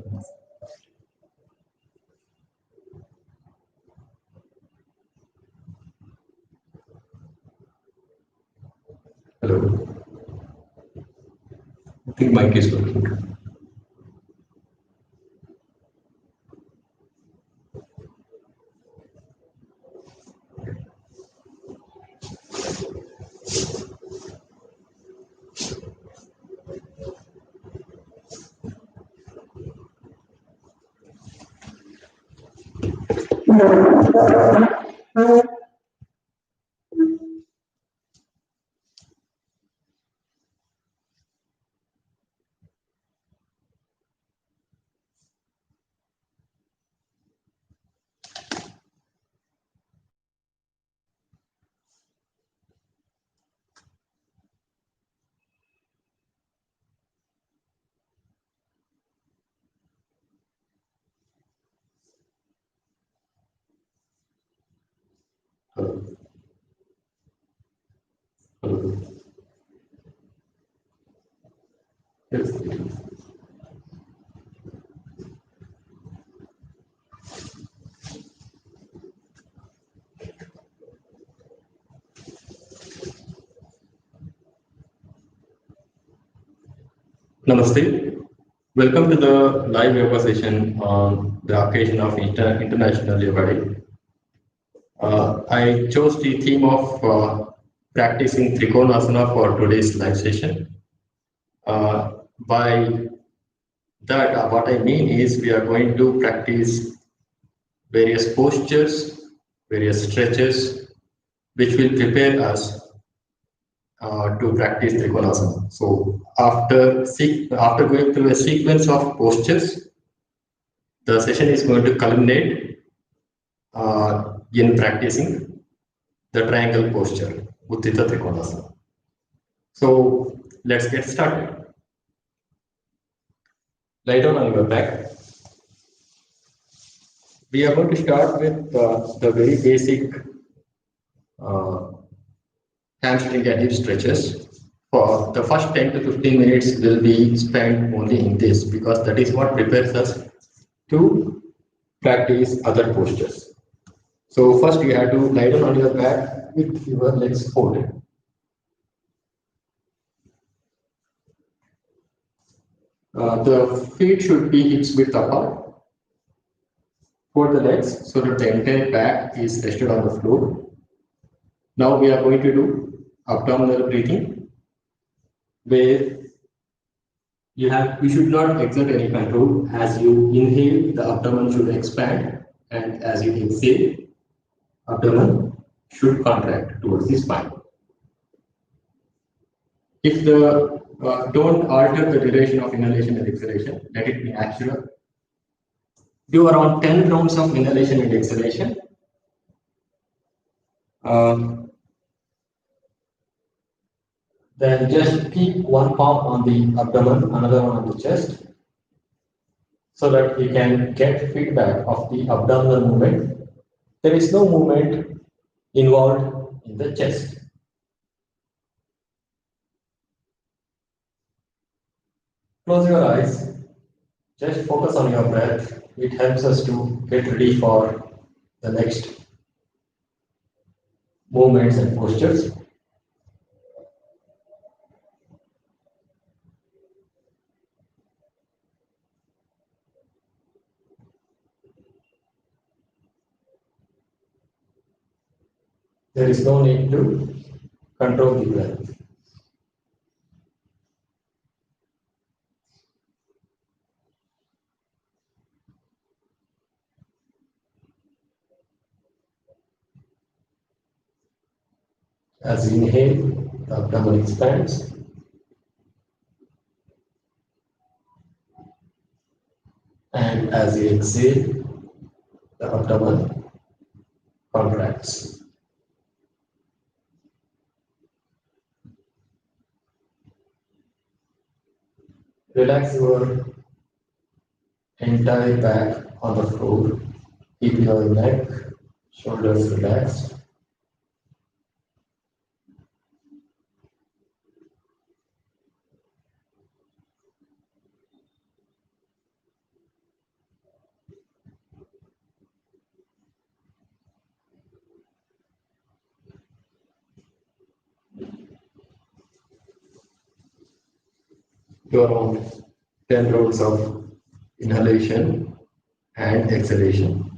Hello. I think mic is working. Hello. Hello. Yes. Namaste. Welcome to the live yoga session on the occasion of International Yoga Day. I chose the theme of practicing Trikona-asana for today's live session. By that, what I mean is we are going to practice various postures, various stretches, which will prepare us to practice Trikonasana. So after going through a sequence of postures, the session is going to culminate in practicing the triangle posture, Uthita Trikona-asana. So let's get started. Lie down on your back. We are going to start with the very basic uh, hamstring and hip stretches. For the first 10 to 15 minutes will be spent only in this because that is what prepares us to practice other postures. So first you have to lie down on your back with your legs folded. The feet should be hips width apart for the legs so that the entire back is rested on the floor. Now we are going to do abdominal breathing where you should not exert any control. As you inhale, the abdomen should expand, and as you exhale, abdomen should contract towards the spine. If the don't alter the duration of inhalation and exhalation, let it be natural. Do around 10 rounds of inhalation and exhalation. Then just keep one palm on the abdomen, another one on the chest, so that we can get feedback of the abdominal movement. There is no movement involved in the chest. Close your eyes. Just focus on your breath. It helps us to get ready for the next movements and postures. There is no need to control the breath. As you inhale, the abdomen expands. And as you exhale, the abdomen contracts. Relax your entire back on the floor. Keep your neck, shoulders relaxed. to around 10 rounds of inhalation and exhalation.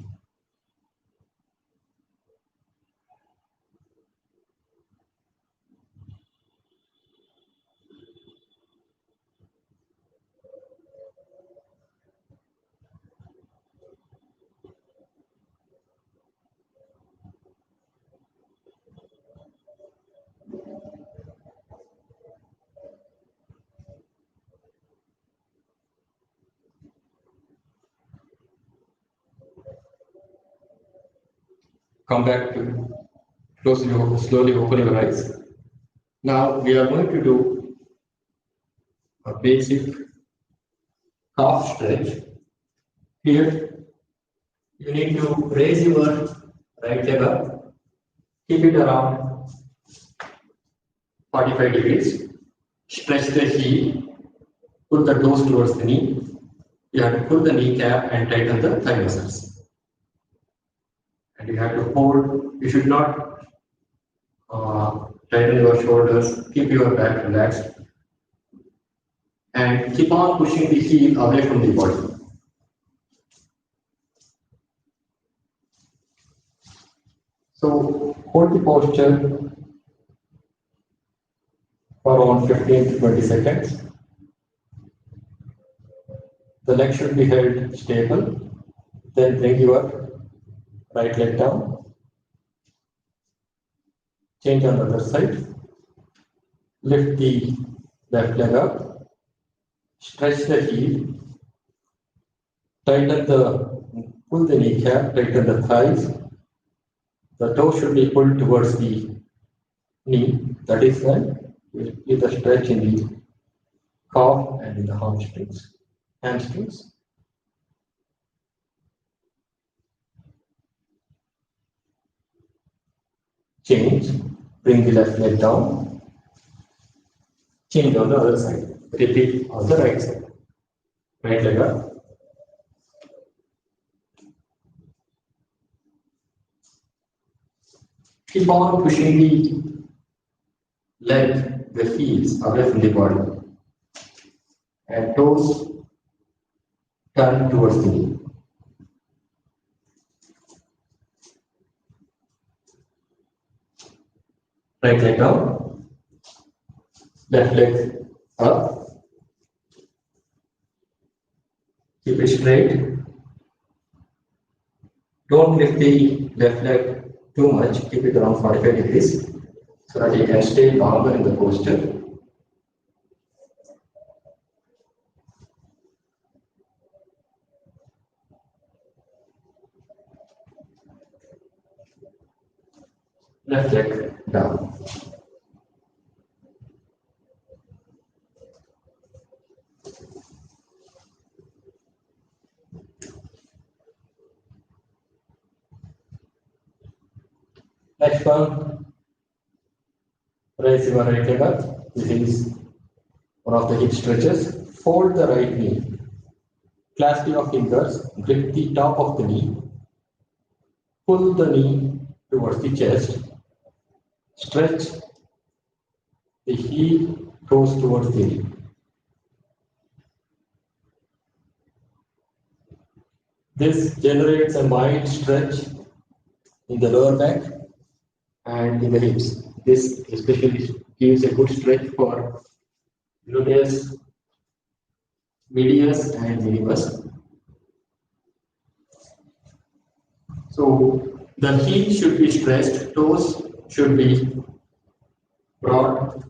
Come back to slowly open your eyes. Now we are going to do a basic calf stretch. Here you need to raise your right leg up, keep it around 45 degrees, stretch the heel, pull the toes towards the knee. You have to pull the kneecap and tighten the thigh muscles. And you have to hold, you should not tighten your shoulders, keep your back relaxed, and keep on pushing the heel away from the body. So hold the posture for around 15 to 20 seconds. The leg should be held stable. Then bring your right leg down. Change on the other side. Lift the left leg up. Stretch the heel. Pull the kneecap, tighten the thighs. The toe should be pulled towards the knee. That is when with a stretch in the calf and in the hamstrings. Change. Bring the left leg down. Change on the other side. Repeat on the right side. Right leg up. Keep on pushing the leg, the heels away from the body. And toes turn towards the knee. Right leg down. Left leg up. Keep it straight. Don't lift the left leg too much. Keep it around 45 degrees so that you can stay longer in the posture. Left leg down. Next one, raise your right leg up. This is one of the hip stretches. Fold the right knee. Clasp your fingers, grip the top of the knee. Pull the knee towards the chest. Stretch the heel goes towards the knee. This generates a mild stretch in the lower back and in the hips. This especially gives a good stretch for gluteus medius and minimus. So the heel should be stretched, toes should be brought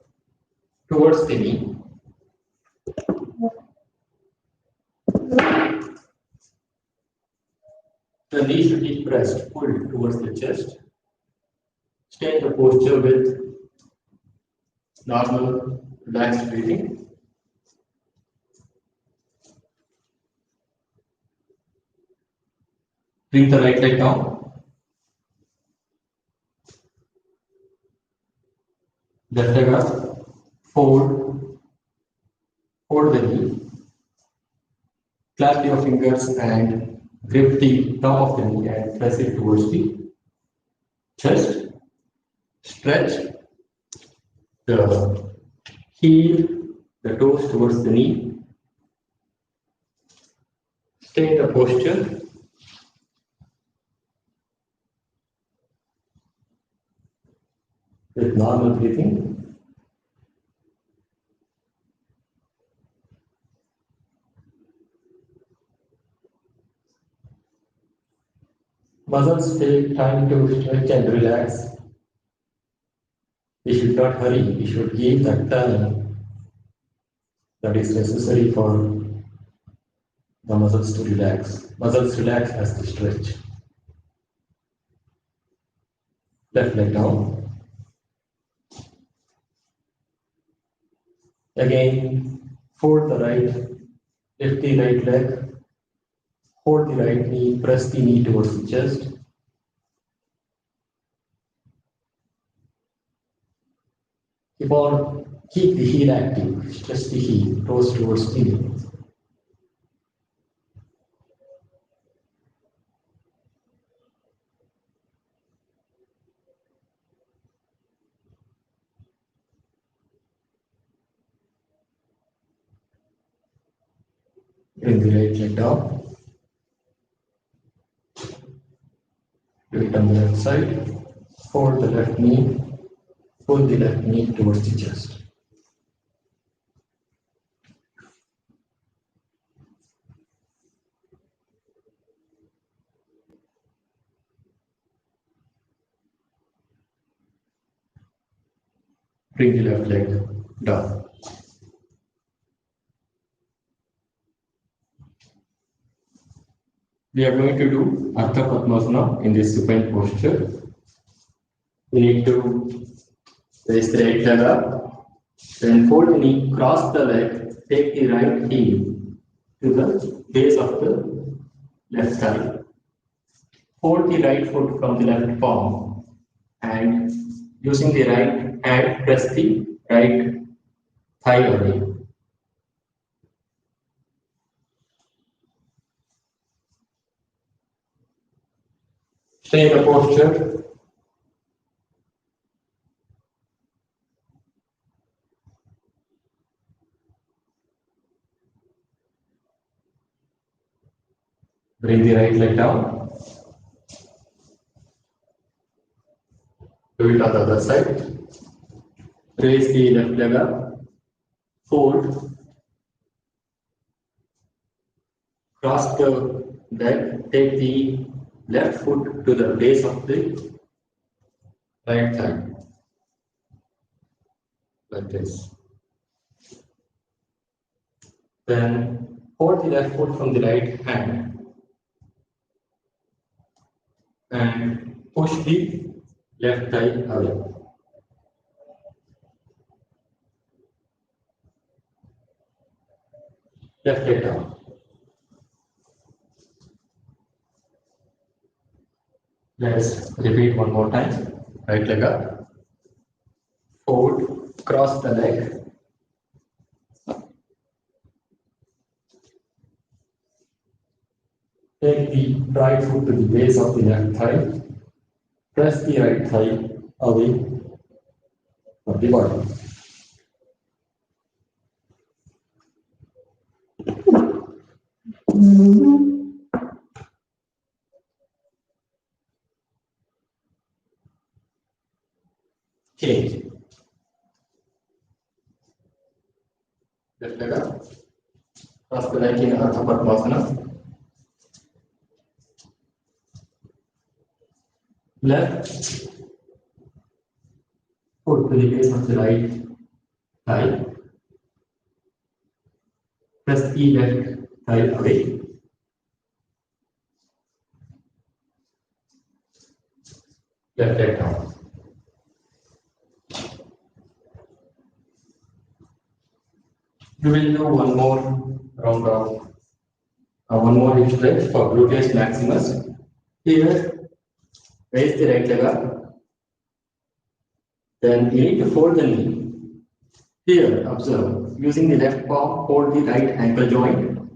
towards the knee. The knee should be pressed, pulled towards the chest. Stay in the posture with normal, relaxed breathing. Bring the right leg down. Left leg up. Fold the knee. Clasp your fingers and grip the top of the knee and press it towards the chest. Stretch the heel, the toes towards the knee. Stay in the posture. With normal breathing. Muscles take time to stretch and relax. We should not hurry. We should give that time that is necessary for the muscles to relax. Muscles relax as they stretch. Left leg down. Again, fold the right, lift the right leg, hold the right knee, press the knee towards the chest. Keep the heel active, stretch the heel, toes towards the knee. Bring the right leg down. Do it on the left side. Fold the left knee, pull the left knee towards the chest. Bring the left leg down. We are going to do Ardha Padmasana in this supine posture. We need to raise the right leg up, then fold the knee, cross the leg, take the right heel to the base of the left thigh. Hold the right foot from the left palm and using the right hand press the right thigh away. Stay in the posture. Bring the right leg down. Do it on the other side. Raise the left leg up. Fold. Cross the leg. Take the left foot to the base of the right thigh. Like this. Then hold the left foot from the right hand and push the left thigh away. Left leg down. Let's repeat one more time. Right leg up. Fold. Cross the leg. Take the right foot to the base of the left thigh. Press the right thigh away from the body. Change. Left leg up. Cross the leg in Ardha Padmasana. Left foot to the base of the right thigh. Press the left thigh away. Left leg down. We will do one more round of one more hip stretch for gluteus maximus. Here, raise the right leg up. Then you need to fold the knee. Here, observe, using the left palm, hold the right ankle joint.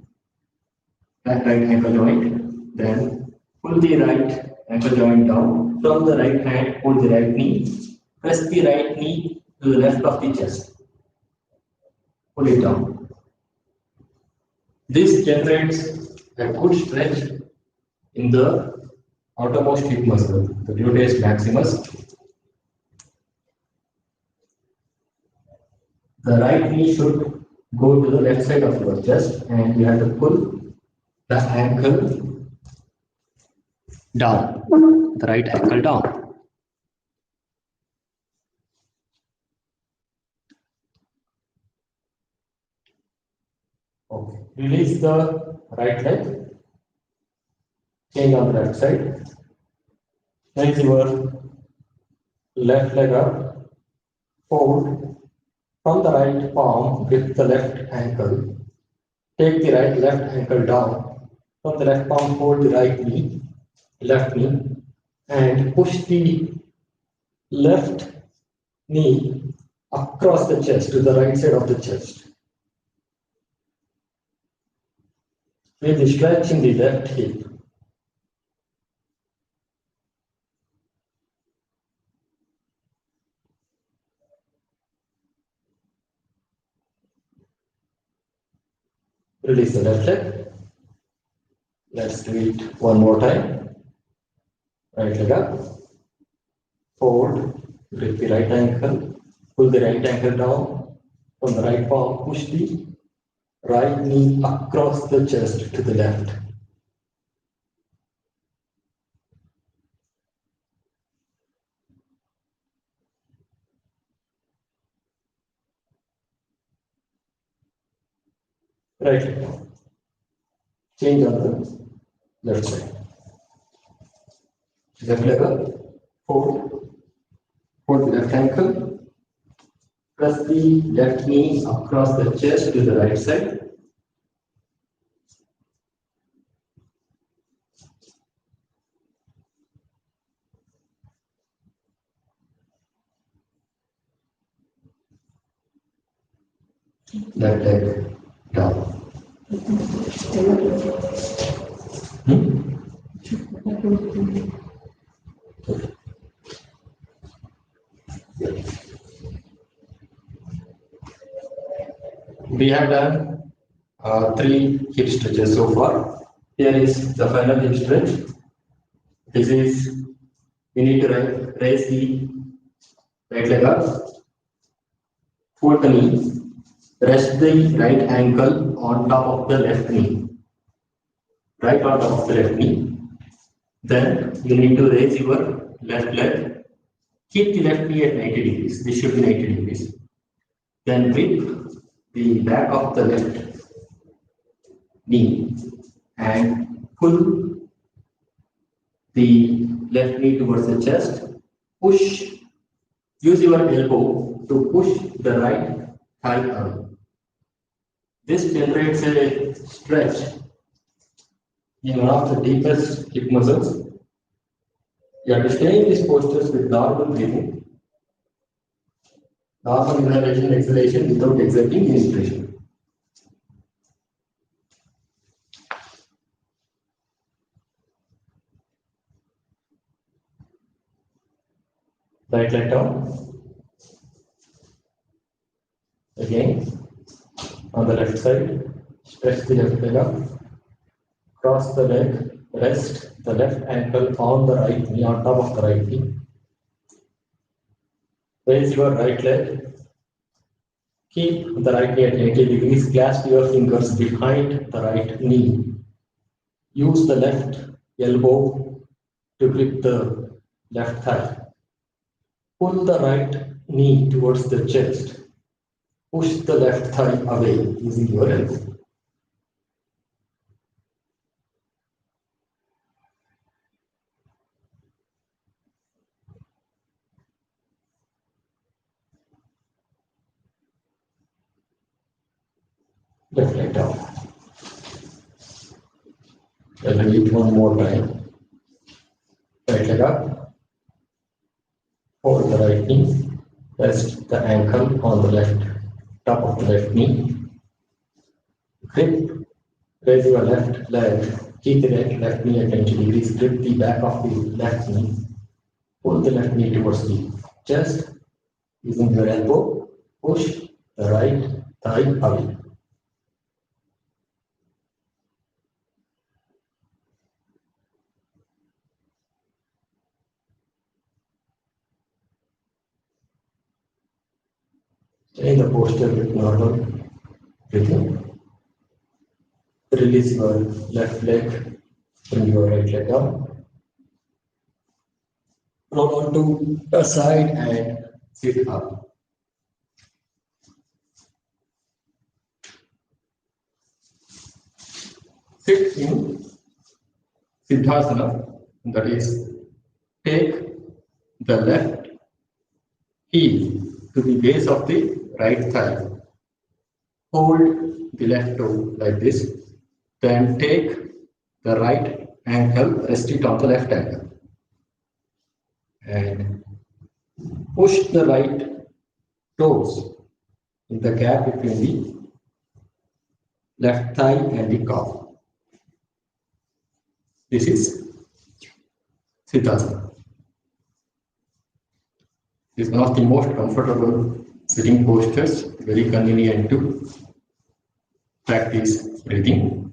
That right ankle joint. Then pull the right ankle joint down. From the right hand, hold the right knee. Press the right knee to the left of the chest. pull it down. This generates a good stretch in the outermost hip muscle, the gluteus maximus. The right knee should go to the left side of your chest and you have to pull the ankle down, the right ankle down. Okay. Release the right leg, change on the left side. Raise your left leg up, fold from the right palm with the left ankle. Take the left ankle down. From the left palm, hold the left knee, and push the left knee across the chest to the right side of the chest. Feel the stretch in the left hip. Release the left leg. Let's do it one more time. Right leg up. Fold. Grip the right ankle. Pull the right ankle down. From the right palm, push the right knee across the chest to the left. Right leg down. Change on the left side. Left leg up. Fold. Hold the left ankle. Press the left knee across the chest to the right side. Left leg down. We have done 3 hip stretches so far. Here is the final hip stretch. This is, we need to raise the right leg up, fold the knee, rest the right ankle on top of the left knee, right on top of the left knee. Then you need to raise your left leg, keep the left knee at 90 degrees. This should be 90 degrees. Then grip the back of the left knee and pull the left knee towards the chest. Push, use your elbow to push the right thigh away. This generates a stretch in one of the deepest hip muscles. You have to stay in these postures with normal breathing, normal inhalation, exhalation without exerting any pressure. Right leg down. Again, on the left side, stretch the left leg up, cross the leg, rest the left ankle on the right knee, on top of the right knee. Raise your right leg, keep the right knee at 90 degrees, clasp your fingers behind the right knee. Use the left elbow to grip the left thigh. Pull the right knee towards the chest. Push the left thigh away using your elbow. Left leg down. I'll repeat one more time. Right leg up. Hold the right knee. Rest the ankle on the left, top of the left knee. Grip. Raise your left leg. Keep the left knee at 90 degrees. Grip the back of the left knee. Pull the left knee towards the chest. Using your elbow, push the right thigh away. Stay in the posture with normal breathing. Release your left leg, bring your right leg up. Roll onto the side and sit up. Sit in Siddhasana, that is, take the left heel to the base of the right thigh. Hold the left toe like this. Then take the right ankle, rest it on the left ankle. And push the right toes in the gap between the left thigh and the calf. This is Siddhasana. It is one of the most comfortable sitting postures, very convenient to practice breathing.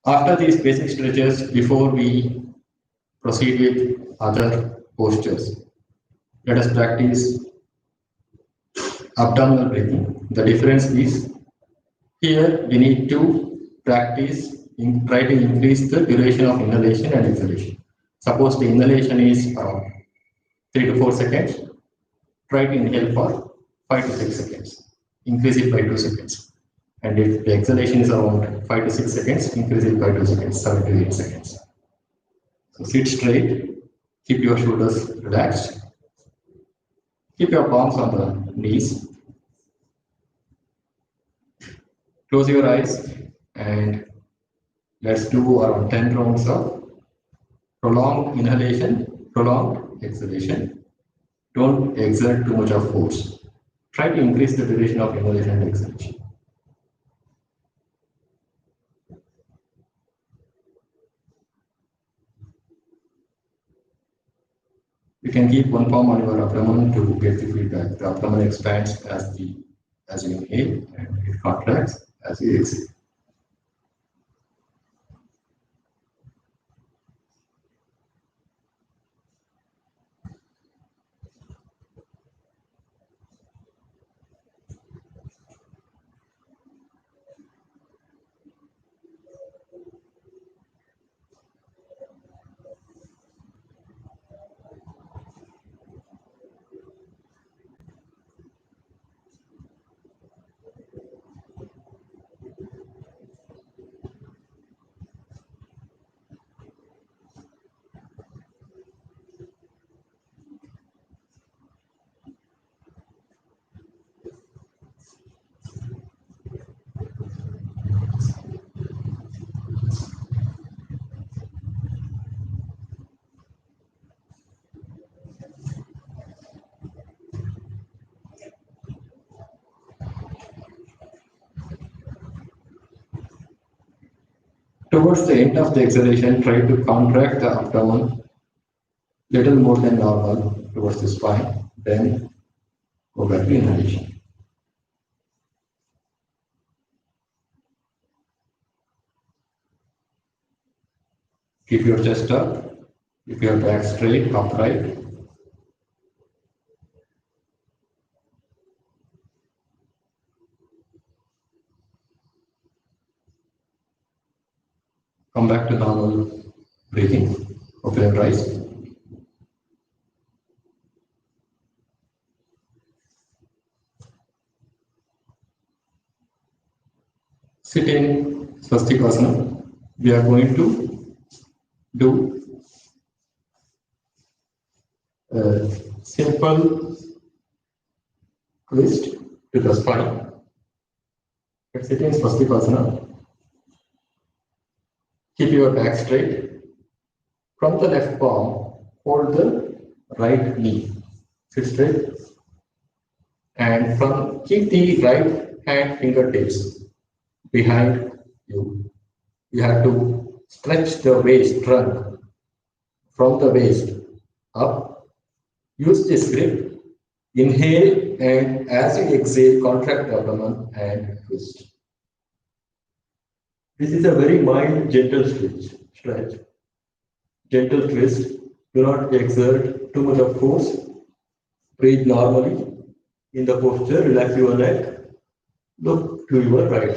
After these basic stretches, before we proceed with other postures, let us practice abdominal breathing. The difference is here we need to practice try to increase the duration of inhalation and exhalation. Suppose the inhalation is around 3 to 4 seconds, try to inhale for 5 to 6 seconds, increase it by 2 seconds. And if the exhalation is around 5 to 6 seconds, increase it by 2 seconds, 7 to 8 seconds. So sit straight, keep your shoulders relaxed, keep your palms on the knees, close your eyes, and let's do around 10 rounds of prolonged inhalation, prolonged exhalation. Don't exert too much of force. Try to increase the duration of inhalation and exhalation. You can keep one palm on your abdomen to get the feedback. The abdomen expands as you inhale and it contracts as you exhale. Towards the end of the exhalation, try to contract the abdomen little more than normal towards the spine, then go back to inhalation. Keep your chest up, keep your back straight, upright. Come back to normal breathing. Open your eyes. Sit in Swastikasana. We are going to do a simple twist to the spine. Let's sit in Swastikasana. Keep your back straight. From the left palm, hold the right knee. Sit straight. And keep the right hand fingertips behind you. You have to stretch the waist trunk from the waist up. Use this grip Inhale, and as you exhale, contract the abdomen and twist. This is a very mild, gentle stretch. Gentle twist. Do not exert too much of force. Breathe normally in the posture. Relax your neck. Look to your right.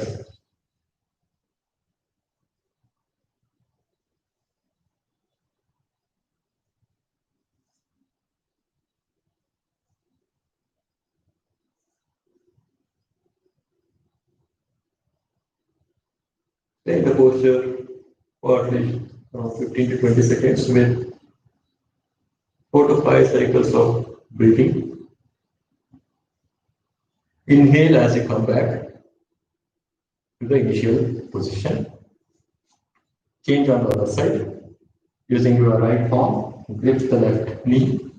Stay in the posture for at least around 15 to 20 seconds with 4 to 5 cycles of breathing. Inhale as you come back to the initial position. Change on the other side. Using your right palm, grip the left knee.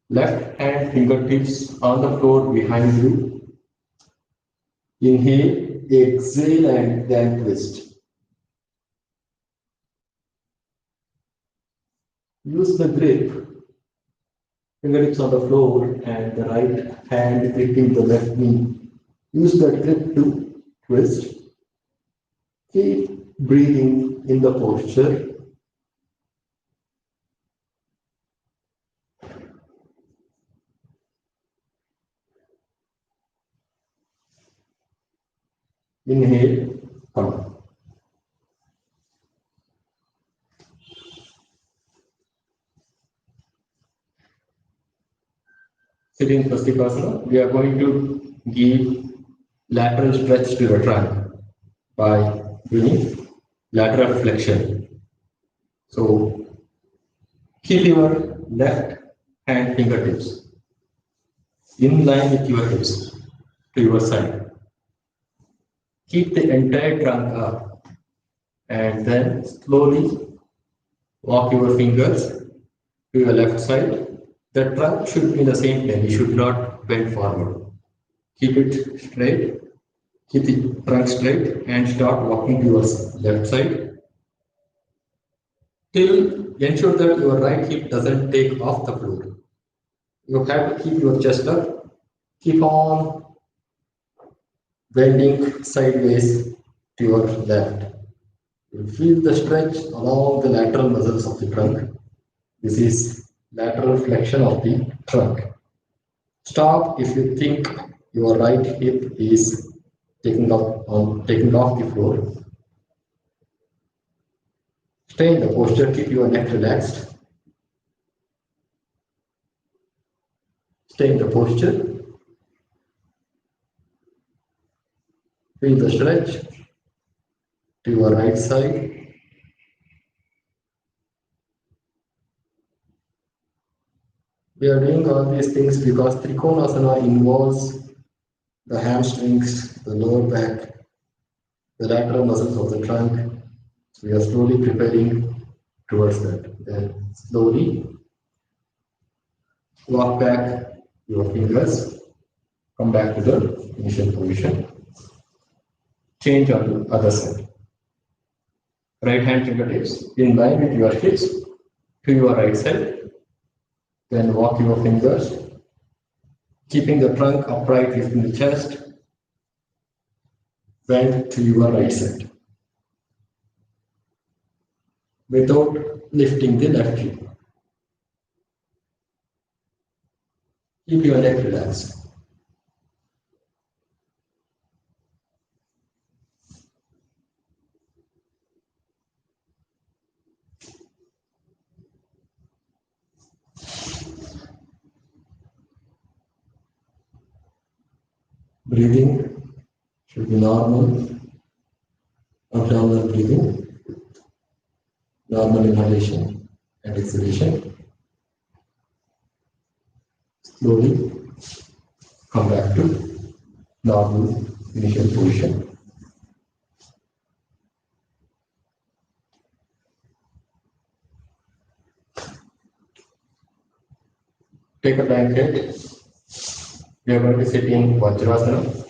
Left hand fingertips on the floor behind you. Inhale, exhale, and then twist. Use the grip, fingertips on the floor, and the right hand gripping the left knee. Use that grip to twist. Keep breathing in the posture. Inhale, come. Sitting Swastikasana, we are going to give lateral stretch to your trunk by doing lateral flexion. So keep your left hand fingertips in line with your hips to your side. Keep the entire trunk up and then slowly walk your fingers to your left side. The trunk should be in the same plane. You should not bend forward. Keep it straight. Keep the trunk straight and start walking to your left side till ensure that your right hip doesn't take off the floor. You have to keep your chest up. Keep on bending sideways to your left. You feel the stretch along the lateral muscles of the trunk. This is lateral flexion of the trunk. Stop if you think your right hip is taking off the floor. Stay in the posture, keep your neck relaxed. Stay in the posture. Feel the stretch to your right side. We are doing all these things because Trikonasana involves the hamstrings, the lower back, the lateral muscles of the trunk. So we are slowly preparing towards that. Then slowly walk back your fingers, come back to the initial position. Change on the other side. Right hand fingertips in line with your hips to your right side. Then walk your fingers, keeping the trunk upright, lifting the chest. Bend to your right side without lifting the left hip. Keep your neck relaxed. Breathing should be normal, abdominal breathing, normal inhalation and exhalation. Slowly come back to normal initial position. Take a blanket. We are going to sit in Vajrasana.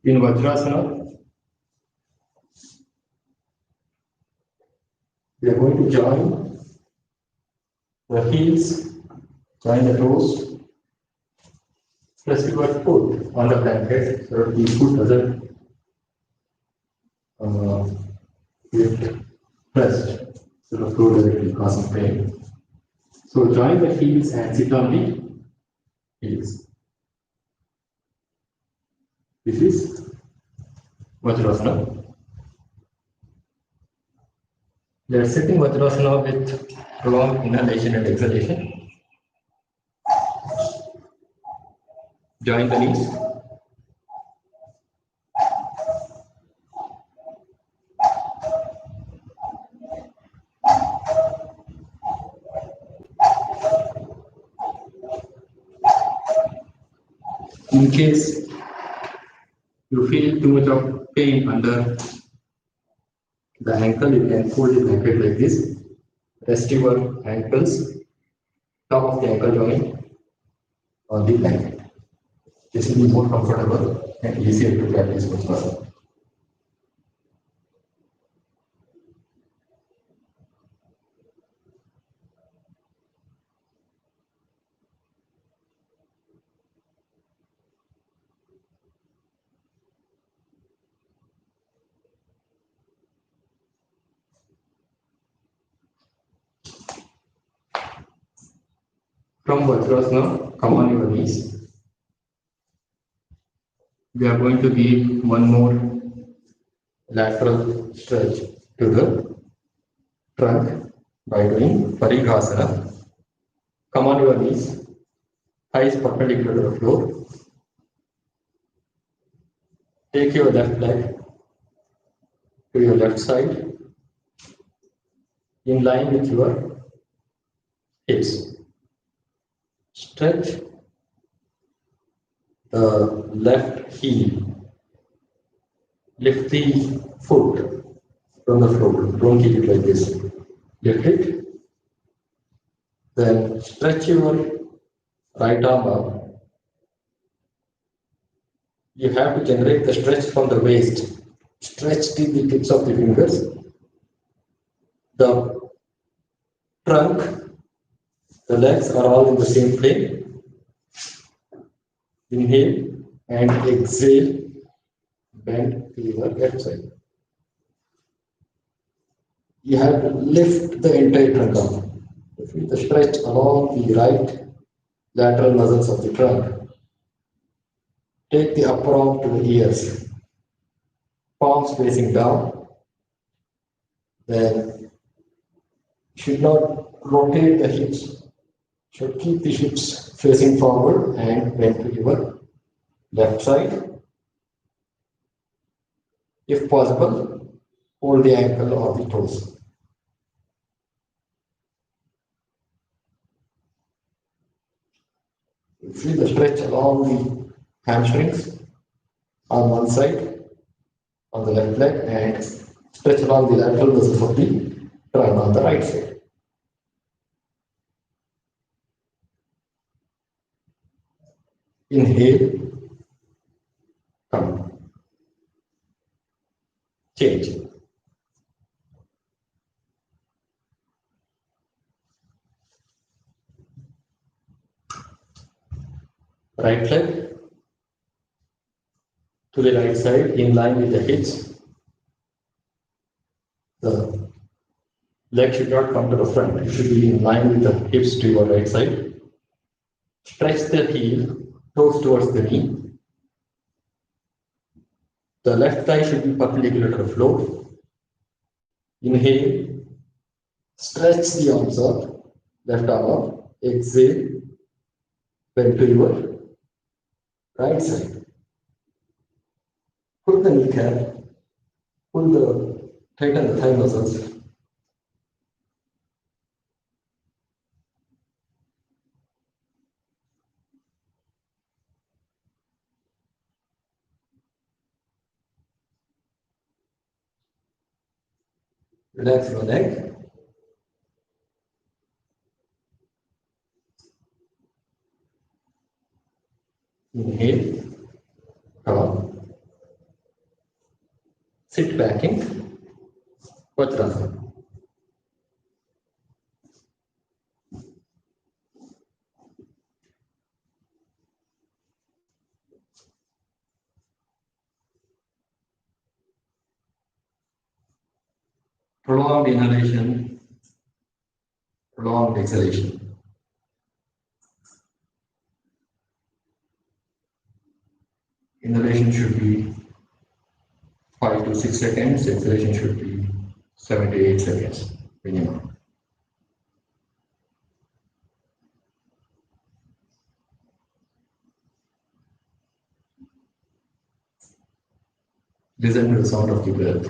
In Vajrasana, we are going to join The heels, join the toes, press your foot on the blanket so that the foot doesn't get pressed, so the floor doesn't cause some pain. So join the heels and sit on the heels. This is Vajrasana. We are sitting Vajrasana with prolonged inhalation and exhalation. Join the knees. In case you feel too much of pain under the ankle, you can fold the blanket like this. Rest your ankles, top of the ankle joint on the blanket. This will be more comfortable and easier to practice Vajrasana. From Vajrasana, come on your knees. We are going to give one more lateral stretch to the trunk by doing Parighasana. Come on your knees, thighs perpendicular to the floor. Take your left leg to your left side in line with your hips. Stretch the left heel. Lift the foot from the floor. Don't keep it like this. Lift it. Then stretch your right arm up. You have to generate the stretch from the waist. Stretch till the tips of the fingers. The trunk, the legs are all in the same plane. Inhale and exhale. Bend to your left side. You have to lift the entire trunk up. Feel the stretch along the right lateral muscles of the trunk. Take the upper arm to the ears. Palms facing down. Then should not rotate the hips. Should keep the hips facing forward and bend to your left side. If possible, hold the ankle or the toes. Feel the stretch along the hamstrings on one side, on the left leg, and stretch along the lateral muscles of the trunk on the right side. Inhale, come, change. Right leg to the right side in line with the hips. The leg should not come to the front. It should be in line with the hips to your right side. Stretch the heel, toes towards the knee. The left thigh should be perpendicular to the floor. Inhale, stretch the arms up, left arm up. Exhale, bend to your right side. Put the kneecap, tighten the thigh muscles. Relax your neck. Inhale, come on. Sit back in Vajrasana. prolonged inhalation, prolonged exhalation. Inhalation should be 5 to 6 seconds, exhalation should be 7 to 8 seconds minimum. Listen to the sound of the breath.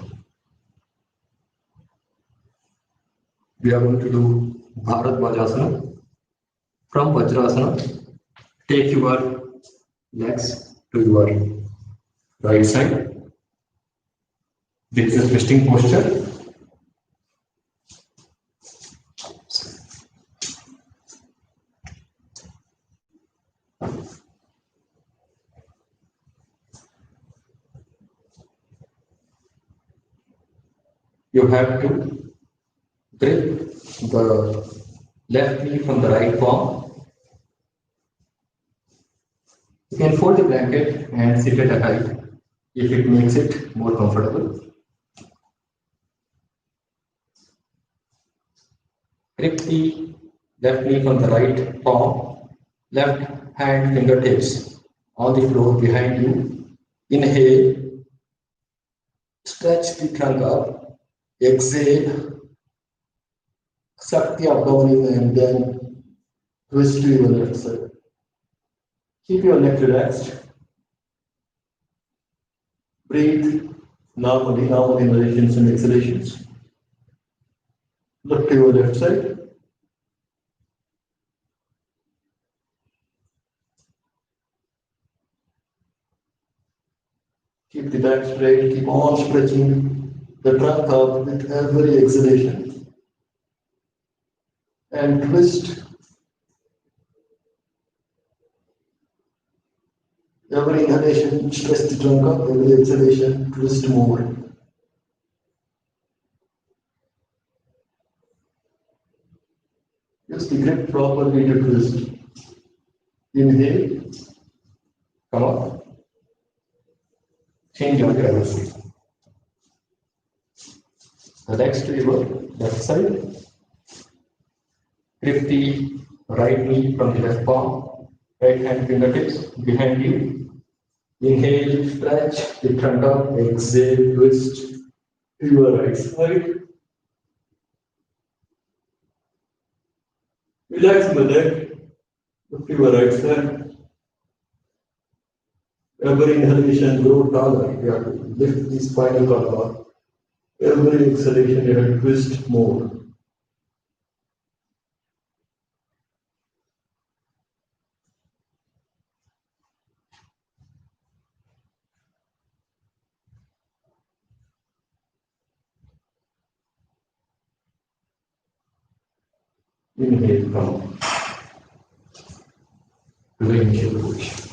We are going to do Bharat Vajrasana. From Vajrasana, take your legs to your right side. This is a twisting posture. You have to grip the left knee from the right palm. You can fold the blanket and sit at a height if it makes it more comfortable. Grip the left knee from the right palm, left hand fingertips on the floor behind you. Inhale, stretch the trunk up. Exhale, suck the abdomen and then twist to your left side. Keep your neck relaxed. Breathe normally, normal inhalations and exhalations. Look to your left side. Keep the back straight, keep on stretching the trunk up with every exhalation. And twist. Every inhalation, stretch the trunk up, every exhalation, twist more. Use the grip properly to twist. Inhale, come up. Change your gravity. The legs to your left side. Grip the right knee from the left palm, right hand fingertips behind you. Inhale, stretch the trunk up, exhale, twist to your right side. Relax the neck, look to your right side. Every inhalation, grow taller. You have to lift the spinal column up. Every exhalation, you have to twist more. Inhale, come up. To the initial position.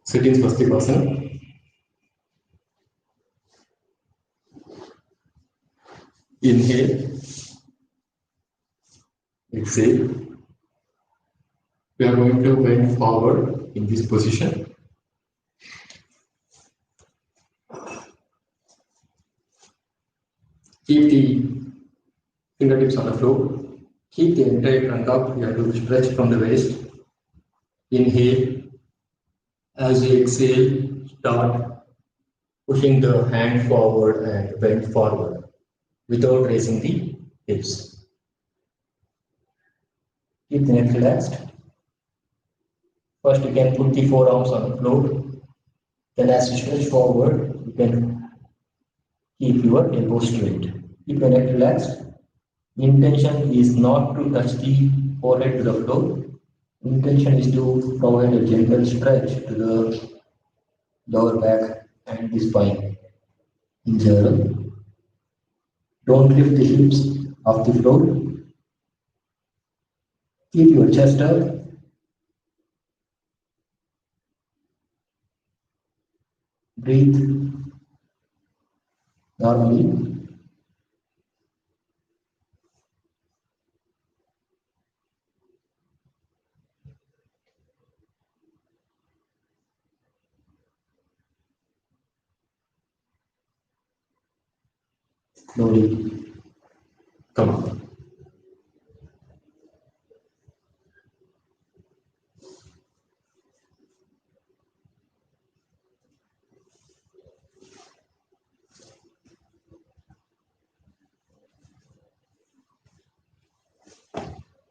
Sitting Swastikasana. Inhale, exhale. We are going to bend forward in this position. Keep the fingertips on the floor. Keep the entire trunk up. You have to stretch from the waist. Inhale. As you exhale, start pushing the hand forward and bend forward without raising the hips. Keep the neck relaxed. First, you can put the forearms on the floor. Then, as you stretch forward, you can keep your elbows straight. Keep your neck relaxed. The intention is not to touch the forehead to the floor. The intention is to provide a gentle stretch to the lower back and the spine. In general, don't lift the hips off the floor. Keep your chest up. Breathe normally. Slowly come up.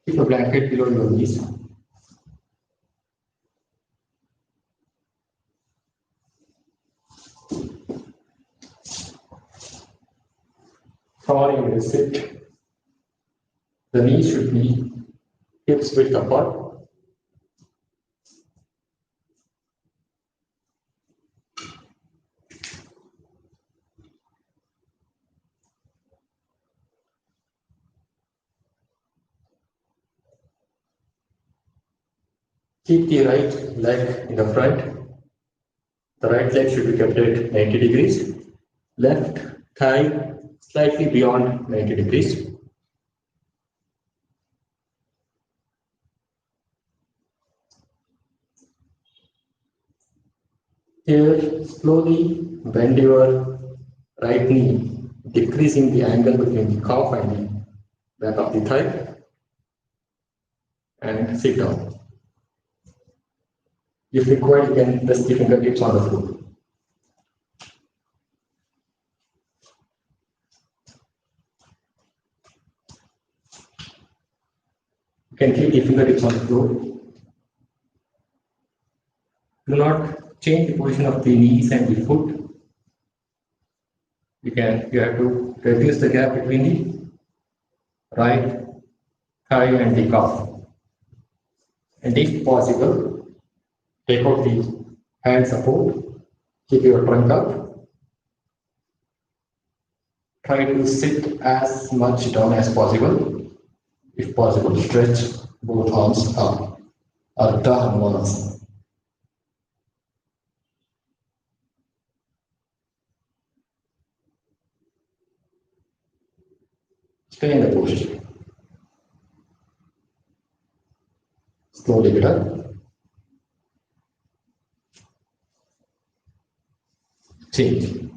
Keep a blanket below your knees. Or you will sit. The knees should be hips width apart. Keep the right leg in the front. The right leg should be kept at 90 degrees. Left thigh slightly beyond 90 degrees. Here, slowly bend your right knee, decreasing the angle between the calf and the back of the thigh, and sit down. If required, you can rest the fingertips on the floor. You can keep the fingertips on the floor. Do not change the position of the knees and the foot. You have to reduce the gap between the right thigh and the calf. And if possible, take out the hand support, keep your trunk up. Try to sit as much down as possible. If possible, stretch both arms up. Ardha Hanumanasana. Stay in the posture. Slowly get up. Change.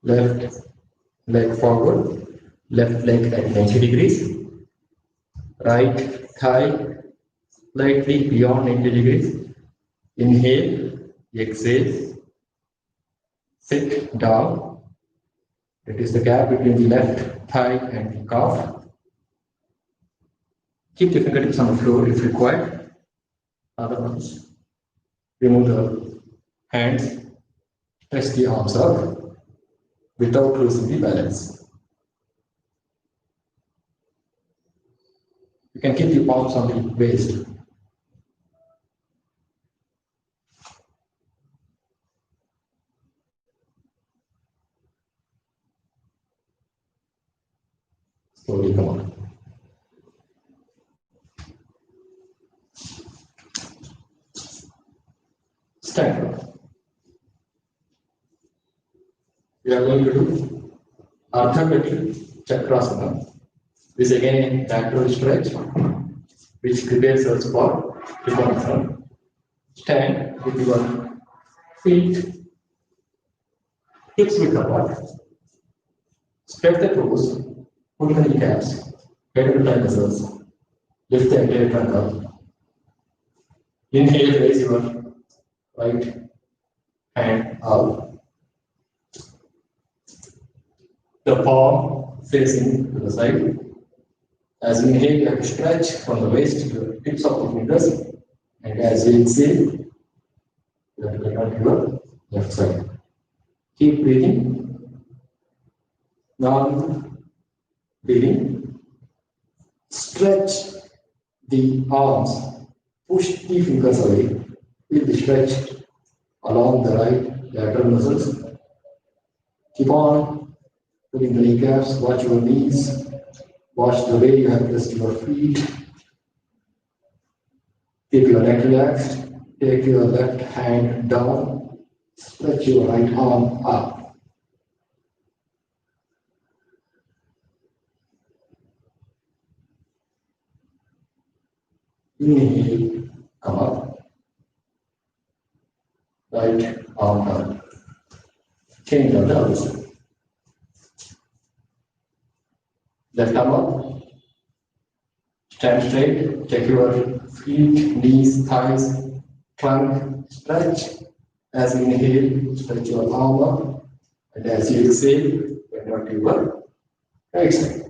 Left leg forward. Left leg at 90 degrees. Right thigh slightly beyond 90 degrees. Inhale, exhale, sit down. Reduce the gap between the left thigh and the calf. Keep the fingertips on the floor if required. Otherwise, remove the hands, press the arms up without losing the balance. You can keep the palms on the waist. Slowly come on. Stand up. We are going to do Ardha Chakrasana. This is again a lateral stretch which prepares us for Trikonasana. Stand with your feet hips width apart. Spread the toes, put the kneecaps, bend the thigh muscles, lift the entire trunk up. Inhale, raise your right hand up. The palm facing to the side. As you inhale, you have to stretch from the waist to the tips of the fingers. And as you exhale, you have to get on your left side. Keep breathing. Now, breathing. Stretch the arms. Push the fingers away. Feel the stretch along the right lateral muscles. Keep on putting the kneecaps. Watch your knees. Watch the way you have pressed your feet. Keep your neck relaxed. Take your left hand down. Stretch your right arm up. Inhale, come up. Right arm down. Change on the other side. Left arm up. Stand straight. Check your feet, knees, thighs, trunk. Stretch. As you inhale, stretch your arm up. And as you exhale, bend out your right side.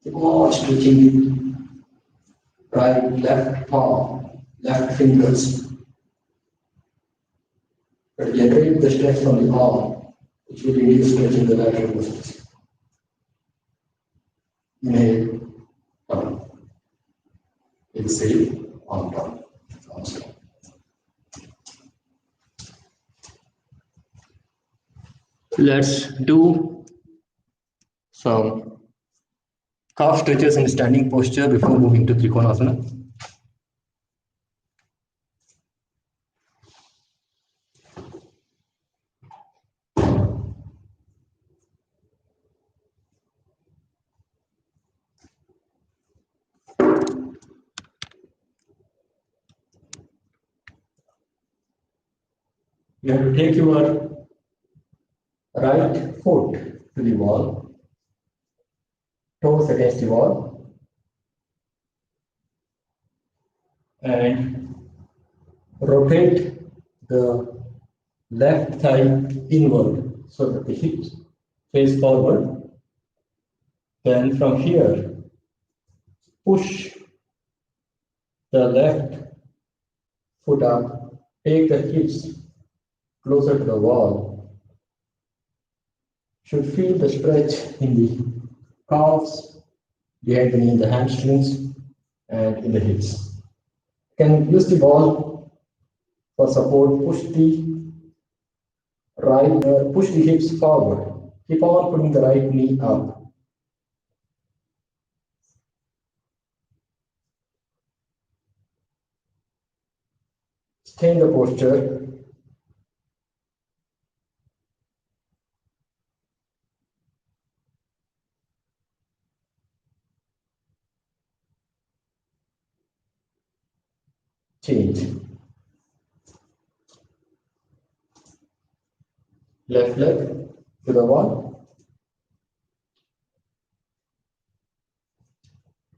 Keep on stretching right, left palm, left fingers. But generate the stretch from the arm, which will reduce stretch in the lateral muscles. Inhale, up. Exhale, on top. Awesome. Let's do some calf stretches in standing posture before moving to Trikona-asana. You have to take your right foot to the wall, toes against the wall, and rotate the left thigh inward so that the hips face forward. Then from here, push the left foot up, take the hips closer to the wall. Should feel the stretch in the calves, behind the knee, the hamstrings, and in the hips. Can use the ball for support. Push the hips forward. Keep on putting the right knee up. Stay in the posture. Change. Left leg to the wall.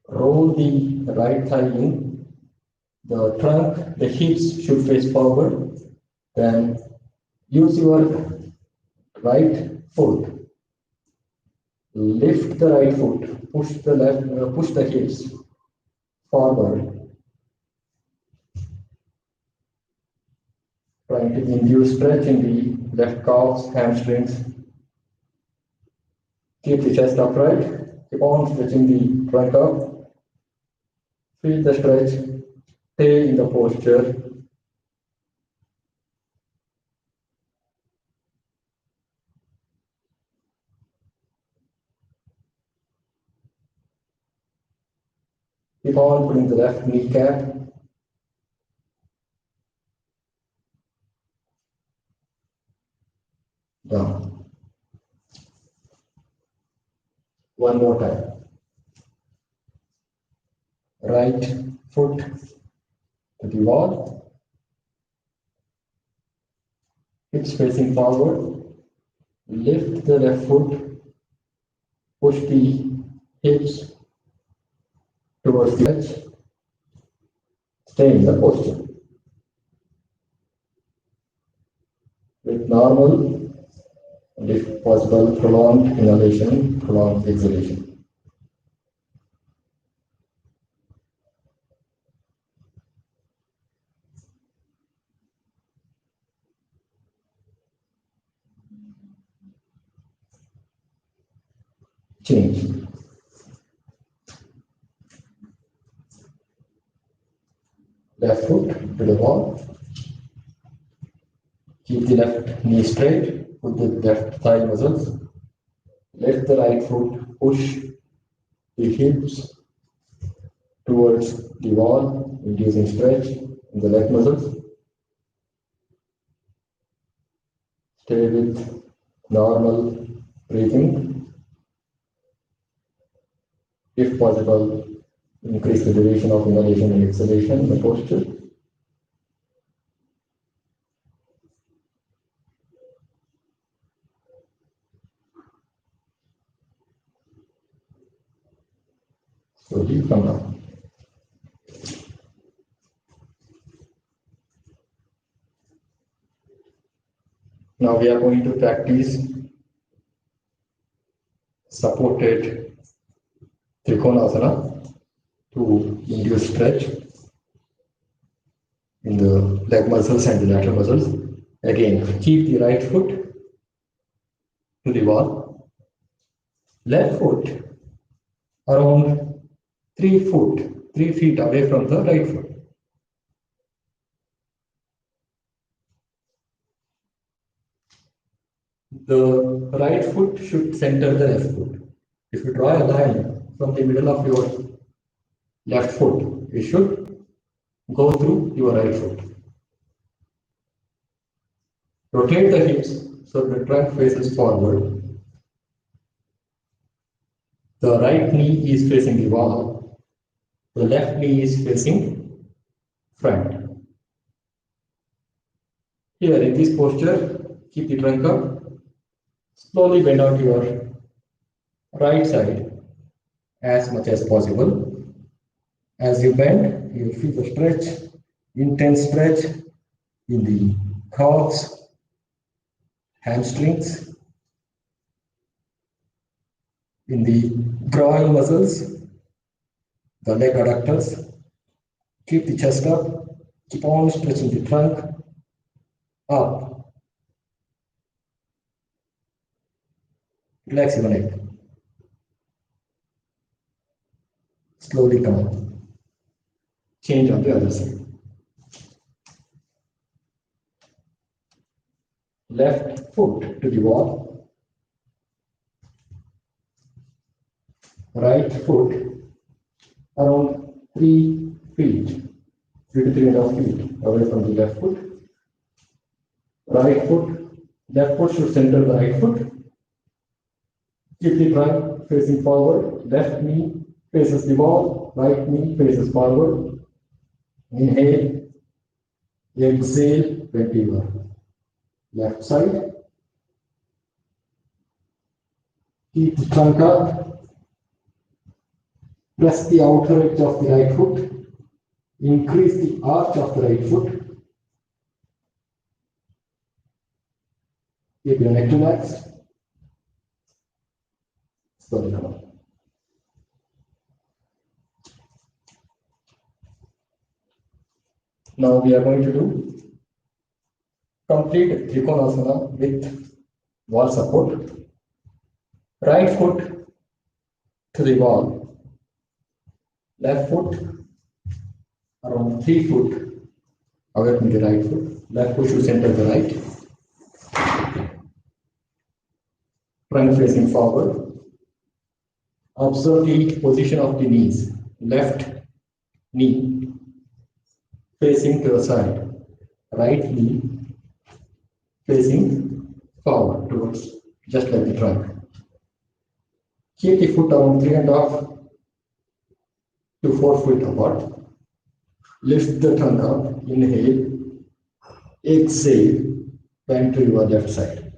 Roll the right thigh in. The trunk, the hips should face forward. Then use your right foot. Lift the right foot. Push the hips forward. Trying to induce stretch in the left calves, hamstrings. Keep the chest upright. Keep on stretching the trunk up. Feel the stretch. Stay in the posture. Keep on putting the left kneecap down. One more time. Right foot to the wall. Hips facing forward. Lift the left foot. Push the hips towards the edge. Stay in the posture. With normal and if possible prolonged inhalation, prolonged exhalation. Change. Left foot to the wall. Keep the left knee straight. Put the left thigh muscles. Lift the right foot. Push the hips towards the wall, inducing stretch in the leg muscles. Stay with normal breathing. If possible, increase the duration of inhalation and exhalation in the posture. Slowly come down. Now we are going to practice supported Trikona-asana to induce stretch in the leg muscles and the lateral muscles. Again, keep the right foot to the wall, left foot around 3 feet away from the right foot. The right foot should center the left foot. If you draw a line from the middle of your left foot, it should go through your right foot. Rotate the hips so the trunk faces forward. The right knee is facing the wall. The left knee is facing front. Here in this posture, keep the trunk up. Slowly bend out your right side as much as possible. As you bend, you feel the stretch, intense stretch in the calves, hamstrings, in the groin muscles, the leg adductors. Keep the chest up, keep on stretching the trunk up. Relax your neck. Slowly come up. Change on the other side. Left foot to the wall. Right foot around 3 feet, 3 to 3.5 feet away from the left foot. Right foot, left foot should center the right foot. Keep the trunk facing forward. Left knee faces the wall. Right knee faces forward. Inhale. Exhale. Bend your left side. Keep the trunk up. Press the outer edge of the right foot. Increase the arch of the right foot. Keep your neck relaxed. Slowly come up. Now we are going to do complete Trikona-asana with wall support. Right foot to the wall. Left foot around 3 foot away from the right foot. Left foot should center the right. Front facing forward. Observe the position of the knees. Left knee facing to the side. Right knee facing forward towards, just like the trunk. Keep the foot around 3.5 to 4 feet apart. Lift the trunk up. Inhale. Exhale. Bend to your left side.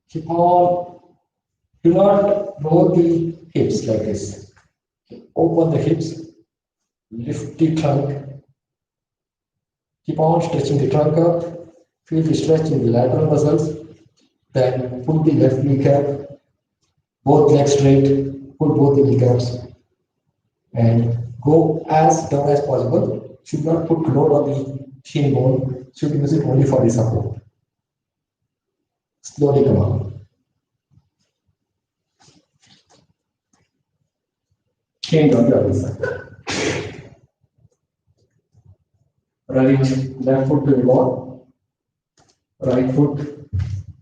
Keep on. Do not roll the hips like this. Open the hips. Lift the trunk. Keep on stretching the trunk up. Feel the stretch in the lateral muscles. Then pull the left kneecap. Both legs straight. Pull both the kneecaps. And go as down as possible. Should not put load on the shin bone. Should use it only for the support. Slowly come up. Change on the other side. Right left foot to the wall. Right foot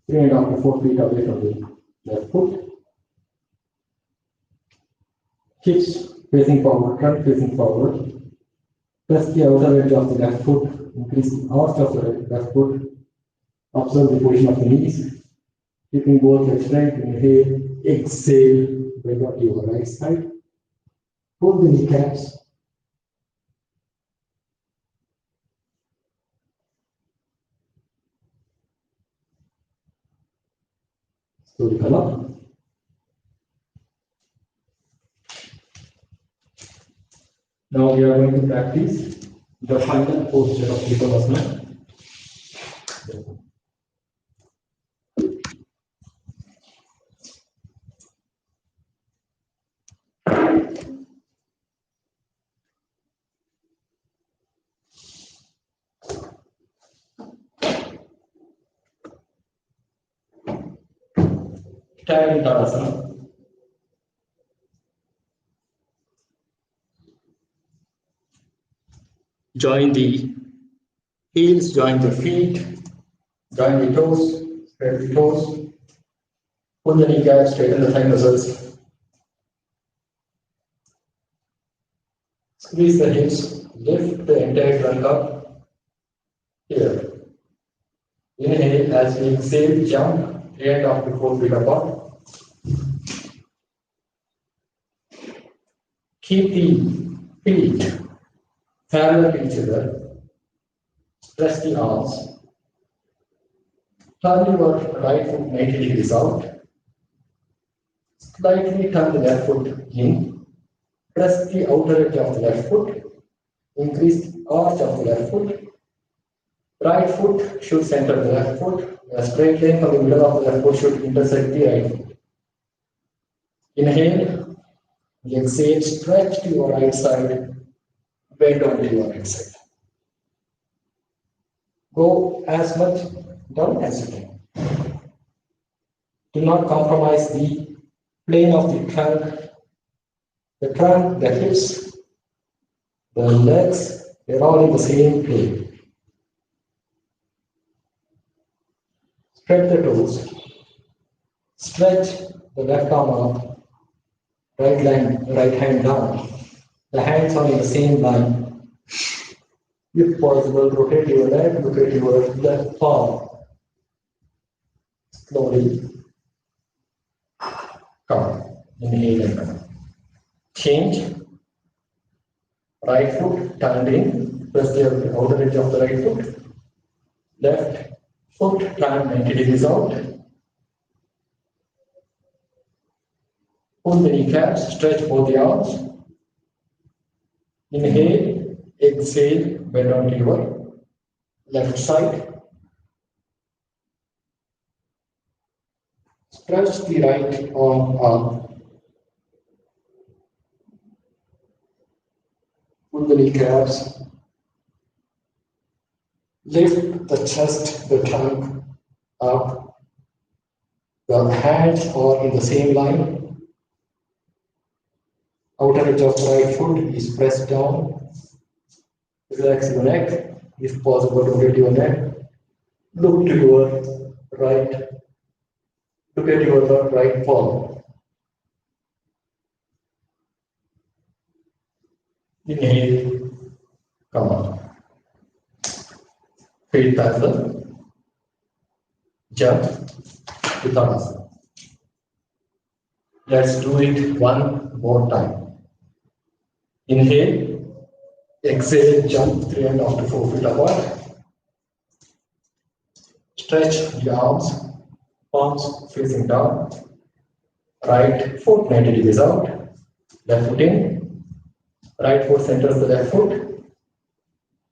3.5 to 4 feet away from the left foot. Hips facing forward, trunk facing forward. Press the outer edge of the left foot. Increase the arch of the left foot. Observe the position of the knees. Keeping both legs straight, inhale, exhale, bend on your right side. Pull the kneecaps. Slowly come up. Now we are going to practice the final posture of Trikona-asana. Stand in Tadasana. Join the heels, join the feet, join the toes, spread the toes, pull the kneecaps, straighten the thigh muscles, squeeze the hips, lift the entire trunk up. Here. Inhale as we exhale, jump 3.5 to 4 feet apart. Keep the feet parallel to each other. Press the arms. Turn your right foot 90 degrees out. Slightly turn the left foot in. Press the outer edge of the left foot. Increase the arch of the left foot. Right foot should center the left foot. A straight line from the middle of the left foot should intersect the right foot. Inhale. Exhale. Stretch to your right side. Bend onto your right side. Go as much down as you can. Do not compromise the plane of the trunk, the hips, the legs, they're all in the same plane. Spread the toes, stretch the left arm up, right hand down. The hands are in the same line. If possible, rotate your leg, look at your left palm. Slowly come. Inhale and come. Change. Right foot turned in. Press the outer edge of the right foot. Left foot turned 90 degrees out. Pull the kneecaps, stretch both the arms. Inhale, exhale, bend onto your left side. Stretch the right arm up. Pull the kneecaps. Lift the chest, the trunk up. The hands are in the same line. Outer edge of the right foot is pressed down. Relax your neck. If possible, rotate your neck. Look to your right. Look at your right palm. Inhale, come up. Feet parallel. Jump to Tadasana. Let's do it one more time. Inhale, exhale, jump 3.5 to 4 feet apart. Stretch the arms, palms facing down. Right foot 90 degrees out. Left foot in. Right foot centers the left foot.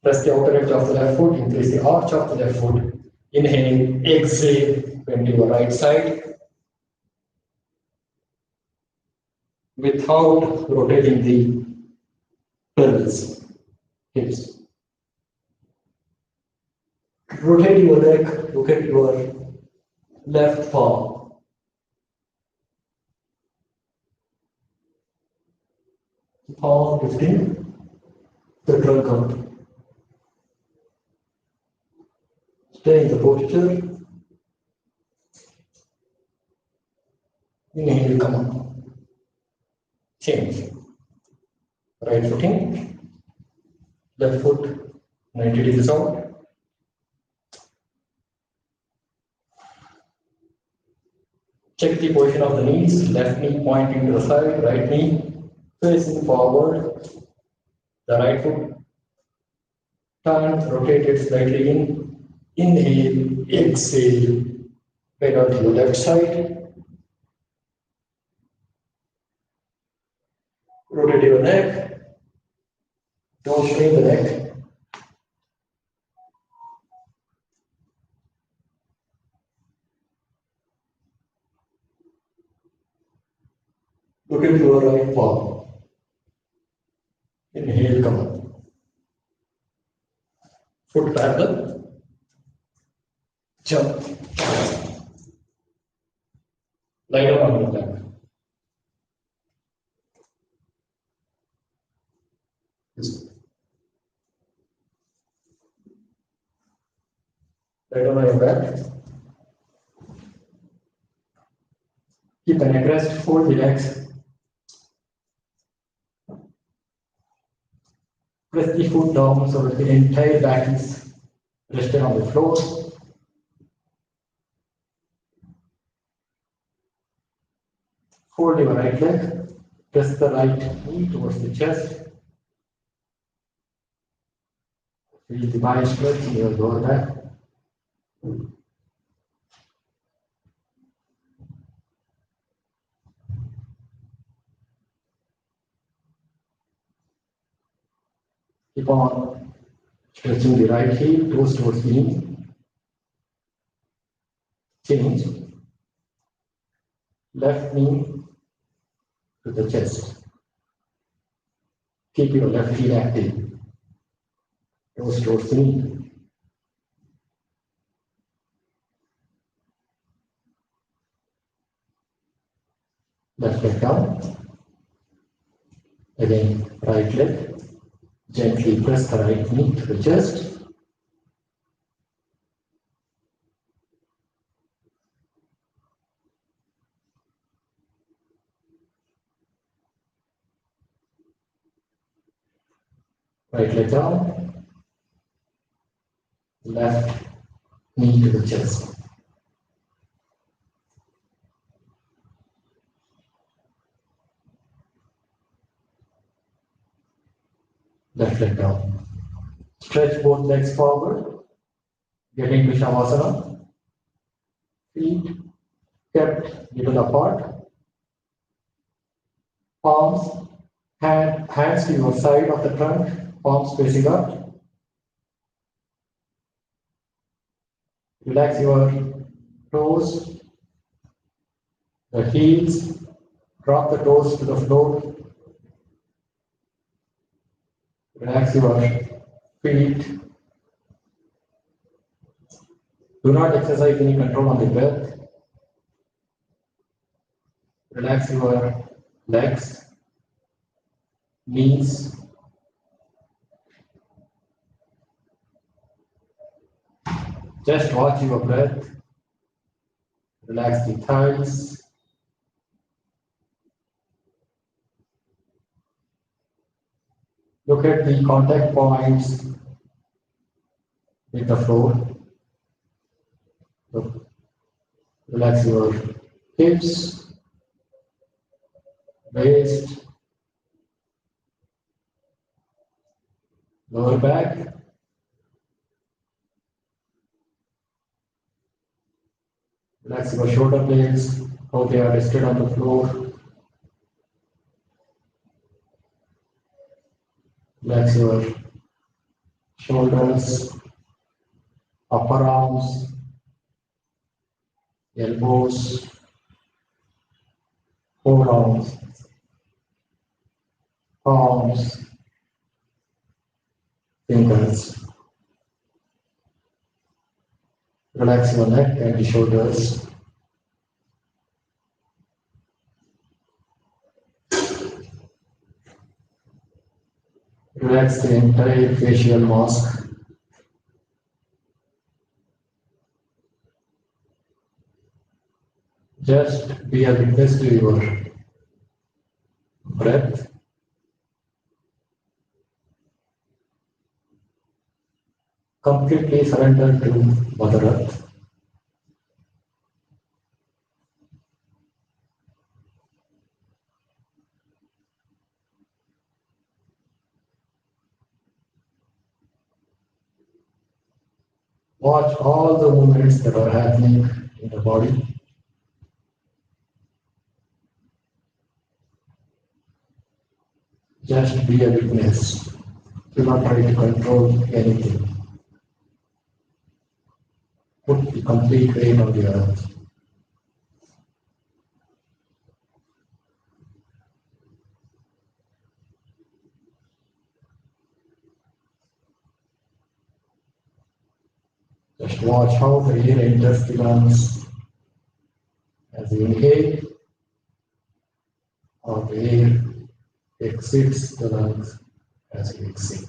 Press the outer edge of the left foot. Increase the arch of the left foot. Inhale, exhale, bend to your right side. Without rotating the pelvis, hips. Rotate your neck, look at your left palm. Palm lifting the trunk up. Stay in the posture. Inhale, come up. Change. Right footing. Left foot 90 degrees out. Check the position of the knees, left knee pointing to the side, right knee facing forward, the right foot turn, rotate it slightly in, inhale, exhale, bend on to the left side, rotate your neck, don't strain the neck, look into your right palm, inhale, come up, foot parallel, jump, lie down on your back. Lie down on your back. Keep the neck rest, fold the legs. Press the foot down so that the entire back is rested on the floor. Fold your right leg. Press the right knee towards the chest. Feel the biceps stretch in your lower back. Keep on stretching the right heel, toes towards the knee. Change. Left knee to the chest. Keep your left heel active. Toes towards the knee. Left leg down. Again, right leg. Gently press the right knee to the chest. Right leg down. Left knee to the chest. Left leg down. Stretch both legs forward. Get into Shavasana. Feet kept little apart. Palms, hands to your side of the trunk. Palms facing up. Relax your toes, the heels. Drop the toes to the floor. Relax your feet. Do not exercise any control on the breath. Relax your legs, knees. Just watch your breath. Relax the thighs. Look at the contact points with the floor. So relax your hips, waist, lower back. Relax your shoulder blades, how they are rested on the floor. Relax your shoulders, upper arms, elbows, forearms, palms, fingers. Relax your neck and the shoulders. Relax the entire facial mask. Just be a witness to your breath. Completely surrender to Mother Earth. Watch all the movements that are happening in the body. Just be a witness. Do not try to control anything. Put the complete weight on the earth. Just watch how the air enters the lungs as you inhale, how the air exits the lungs as you exhale.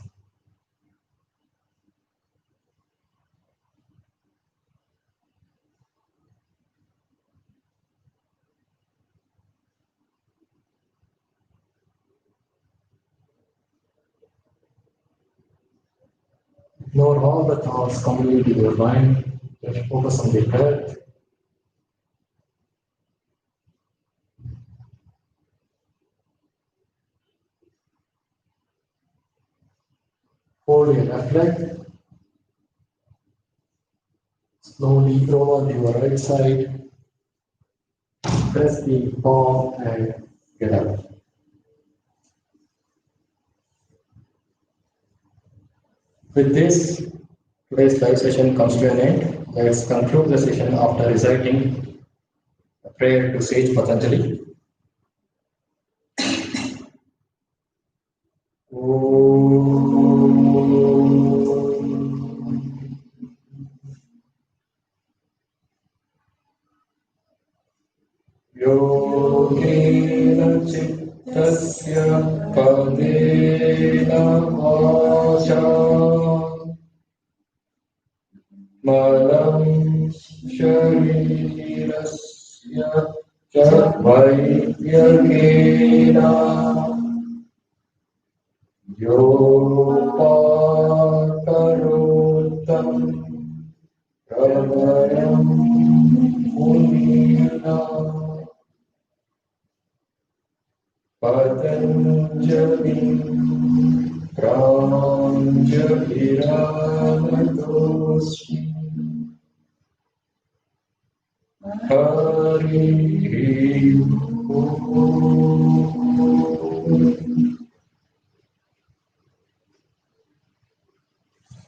Ignore all the thoughts coming into your mind. Just focus on the breath. Hold your left leg. Slowly over to your right side. Press the palm and get up. With this, today's live session comes to an end. Let's conclude the session after reciting a prayer to Sage Patanjali. योगेन चित्तस्य पदेन वाचा मलं शरीरस्य च वैद्यकेन योपाकरोत्तं प्रलयं मुनीना पतञ्जलि प्राञ्जलिरानतोऽस्मि हरिः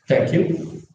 Thank you.